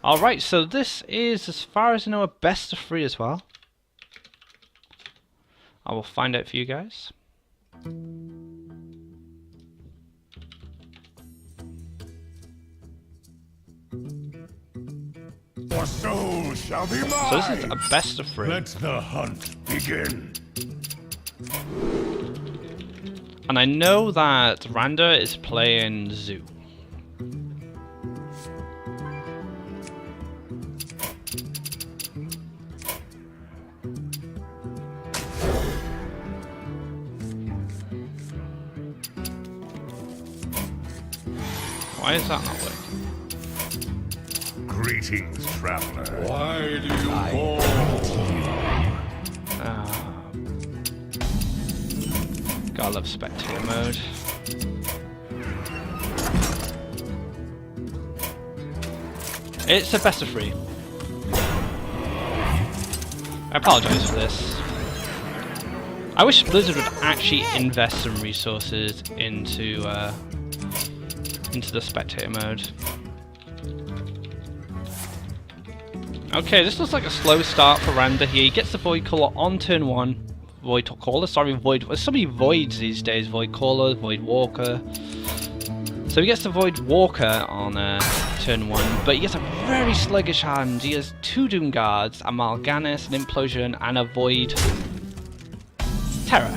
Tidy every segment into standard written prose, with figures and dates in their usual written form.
Alright, so this is, as far as I know, a best of 3 as well. I will find out for you guys. Your soul shall be mine. So this is a best of 3. Let the hunt begin. And I know that Randa is playing Zoo. Why is that not working? Greetings, traveler. Why do you call? Gotta love spectator mode. It's a best of 3. I apologise for this. I wish Blizzard would actually invest some resources into the spectator mode. Okay, this looks like a slow start for Randa here. He gets the Void Caller on turn 1. Void Caller, sorry, Void. There's so many Voids these days. Void Caller, Void Walker. So he gets the Void Walker on turn 1, but he has a very sluggish hand. He has 2 Doom Guards, a Mal'Ganis, an Implosion, and a Void Terror.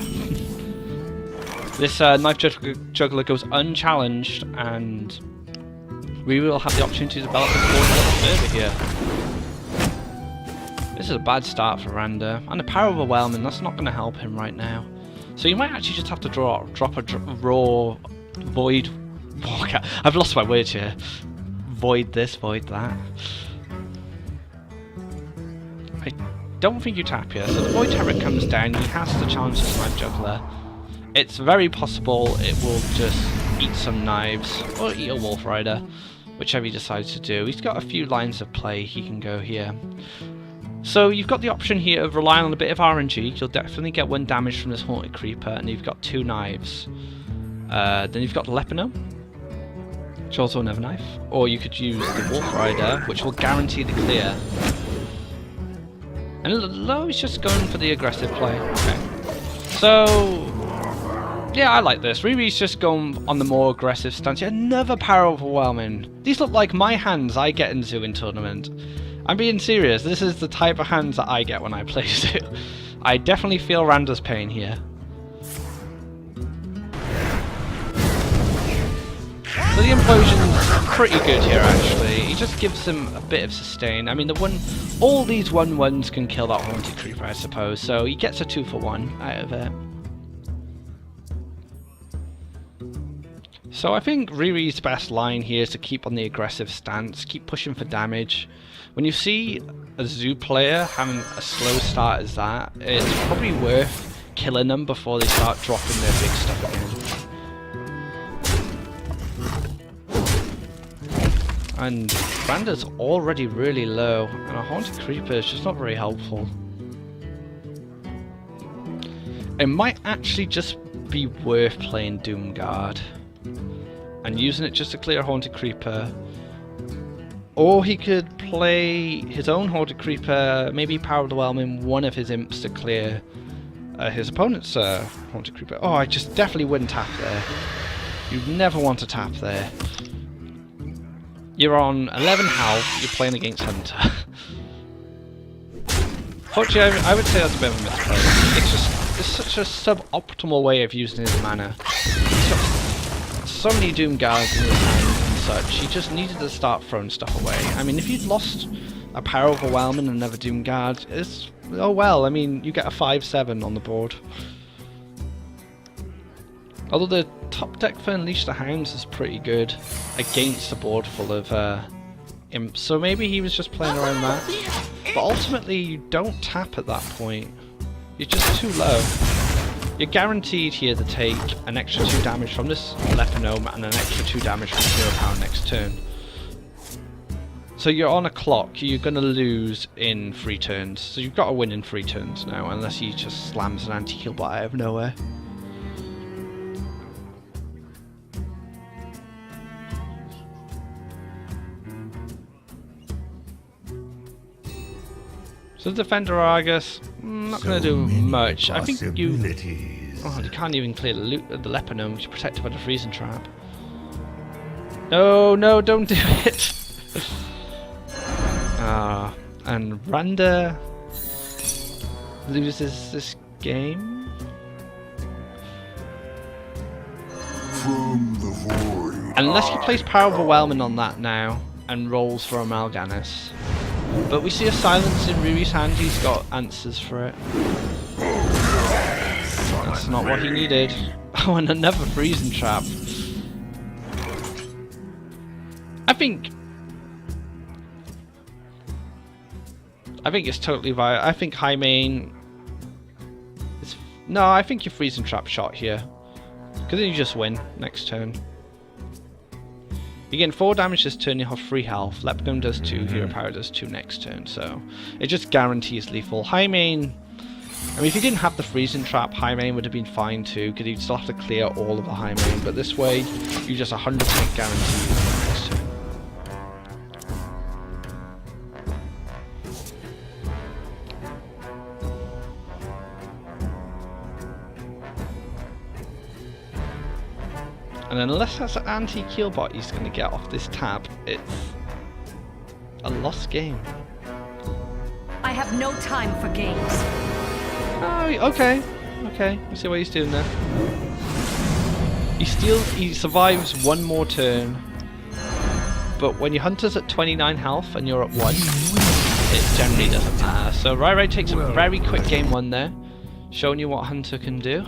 This Knife Juggler goes unchallenged, and we will have the opportunity to develop the board a little further here. This is a bad start for Randa, and a Power Overwhelming, that's not going to help him right now. So you might actually just have to drop a raw Void Walker. I've lost my words here. Void this, void that. I don't think you tap here, so the Void Terror comes down, he has to challenge this Knife Juggler. It's very possible it will just eat some knives, or eat a Wolf Rider, whichever he decides to do. He's got a few lines of play he can go here. So you've got the option here of relying on a bit of RNG. You'll definitely get 1 damage from this Haunted Creeper, and you've got 2 knives. Then you've got the Lepino, which is also another knife. Or you could use the Wolf Rider, which will guarantee the clear. And Lo is just going for the aggressive play. Okay. So yeah, I like this. RhiRhi's just going on the more aggressive stance. Yeah, another Power Overwhelming. These look like my hands I get in Zoo in tournament. I'm being serious. This is the type of hands that I get when I play Zoo. I definitely feel Randa's pain here. So the Implosion's pretty good here, actually. He just gives him a bit of sustain. I mean, all these 1/1s can kill that Haunted Creeper, I suppose. So he gets a 2 for 1 out of it. So I think RhiRhi's best line here is to keep on the aggressive stance, keep pushing for damage. When you see a Zoo player having a slow start as that, it's probably worth killing them before they start dropping their big stuff again. And Randa's already really low, and a Haunted Creeper is just not very helpful. It might actually just be worth playing Doomguard and using it just to clear a Haunted Creeper. Or he could play his own Haunted Creeper, maybe Power Overwhelming one of his imps to clear his opponent's Haunted Creeper. Oh, I just definitely wouldn't tap there. You'd never want to tap there. You're on 11 health, you're playing against Hunter. Fortunately, I would say that's a bit of a misplay. It's such a suboptimal way of using his mana. He's got so many Doom Guards in his hand and such, he just needed to start throwing stuff away. I mean, if you'd lost a Power Overwhelming and another Doom Guard, it's... oh well, I mean, you get a 5/7 on the board. Although the top deck for Unleash the Hounds is pretty good against a board full of imps, so maybe he was just playing around that. But ultimately, you don't tap at that point. You're just too low. You're guaranteed here to take an extra 2 damage from this Lepinome and an extra 2 damage from 0 power next turn. So you're on a clock, you're going to lose in 3 turns. So you've got to win in 3 turns now, unless he just slams an anti-heal bot out of nowhere. So Defender Argus, not going to do much. I think you... Possibilities. Oh, you can't even clear the Leper Gnome, which is protected by the Freezing Trap. No, no, don't do it! And Randa loses this game. From the void. Unless he plays Power Overwhelming on that now and rolls for a Mal'Ganis. But we see a silence in RhiRhi's hand, he's got answers for it. That's not what he needed. Oh, and another Freezing Trap. I think it's totally viable. I think high main is... No, I think you're Freezing Trap shot here. Because then you just win next turn. You get 4 damage this turn, you have 3 health. Leper Gnome does 2, Hero Power does 2 next turn. So it just guarantees lethal. High main... I mean, if you didn't have the Freezing Trap, high main would have been fine too, because you'd still have to clear all of the high main. But this way, you just 100% guarantee next turn. And unless that's an anti-Keelbot he's going to get off this tab, it's a lost game. I have no time for games. Oh, okay. Okay, I see what he's doing there. He survives one more turn. But when your hunter's at 29 health and you're at 1, it generally doesn't matter. So RhiRhi takes a very quick game 1 there, showing you what Hunter can do.